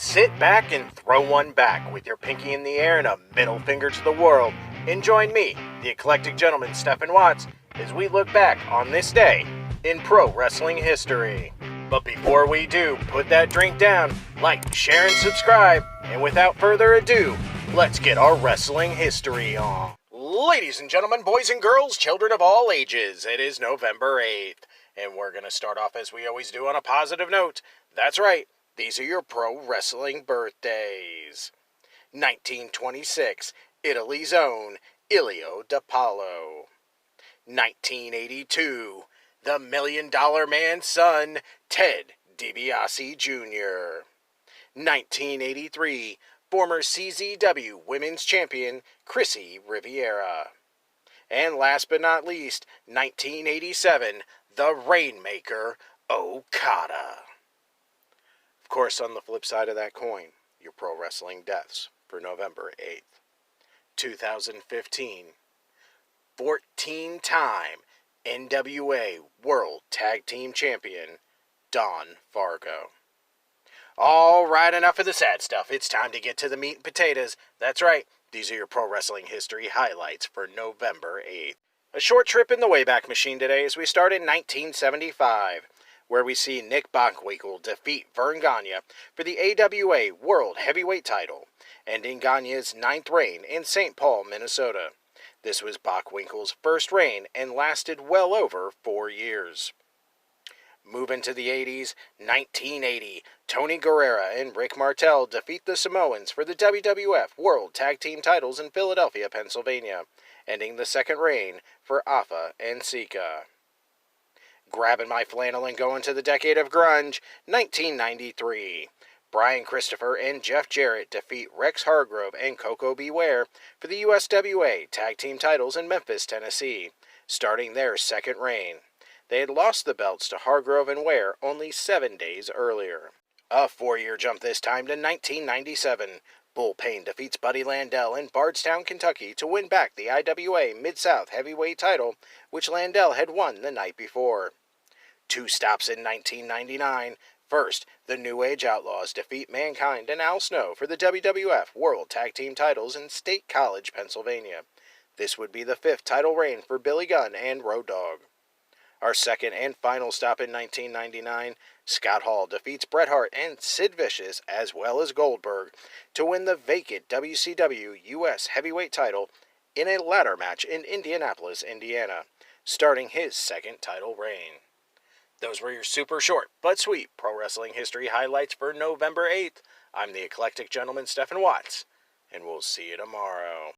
Sit back and throw one back with your pinky in the air and a middle finger to the world, and join me, the eclectic gentleman Stephen Watts, as we look back on this day in pro wrestling history. But before we do, put that drink down, like, share, and subscribe, and without further ado, let's get our wrestling history on. Ladies and gentlemen, boys and girls, children of all ages, it is November 8th, and we're going to start off as we always do on a positive note. That's right, these are your pro wrestling birthdays. 1926, Italy's own Ilio DiPaolo. 1982, the $1 Million Man's son, Ted DiBiase Jr. 1983, former CZW Women's Champion, Chrissy Riviera. And last but not least, 1987, the Rainmaker, Okada. Of course, on the flip side of that coin, your pro wrestling deaths for November 8th. 2015, 14-time NWA World Tag Team Champion, Don Fargo. All right, enough of the sad stuff. It's time to get to the meat and potatoes. That's right, these are your pro wrestling history highlights for November 8th. A short trip in the Wayback Machine today as we start in 1975, where we see Nick Bockwinkel defeat Verne Gagne for the AWA World Heavyweight title, ending Gagne's 9th reign in St. Paul, Minnesota. This was Bockwinkel's first reign and lasted well over 4 years. Moving to the 80s, 1980, Tony Guerrera and Rick Martel defeat the Samoans for the WWF World Tag Team titles in Philadelphia, Pennsylvania, ending the second reign for Afa and Sika. Grabbing my flannel and going to the decade of grunge, 1993. Brian Christopher and Jeff Jarrett defeat Rex Hargrove and Koko B. Ware for the USWA Tag Team titles in Memphis, Tennessee, starting their second reign. They had lost the belts to Hargrove and Ware only 7 days earlier. A 4-year jump this time to 1997. Bull Payne defeats Buddy Landel in Bardstown, Kentucky to win back the IWA Mid-South Heavyweight title, which Landel had won the night before. 2 stops in 1999. First, the New Age Outlaws defeat Mankind and Al Snow for the WWF World Tag Team titles in State College, Pennsylvania. This would be the 5th title reign for Billy Gunn and Road Dogg. Our second and final stop in 1999, Scott Hall defeats Bret Hart and Sid Vicious as well as Goldberg to win the vacant WCW US Heavyweight title in a ladder match in Indianapolis, Indiana, starting his second title reign. Those were your super short but sweet pro wrestling history highlights for November 8th. I'm the eclectic gentleman Stephen Watts, and we'll see you tomorrow.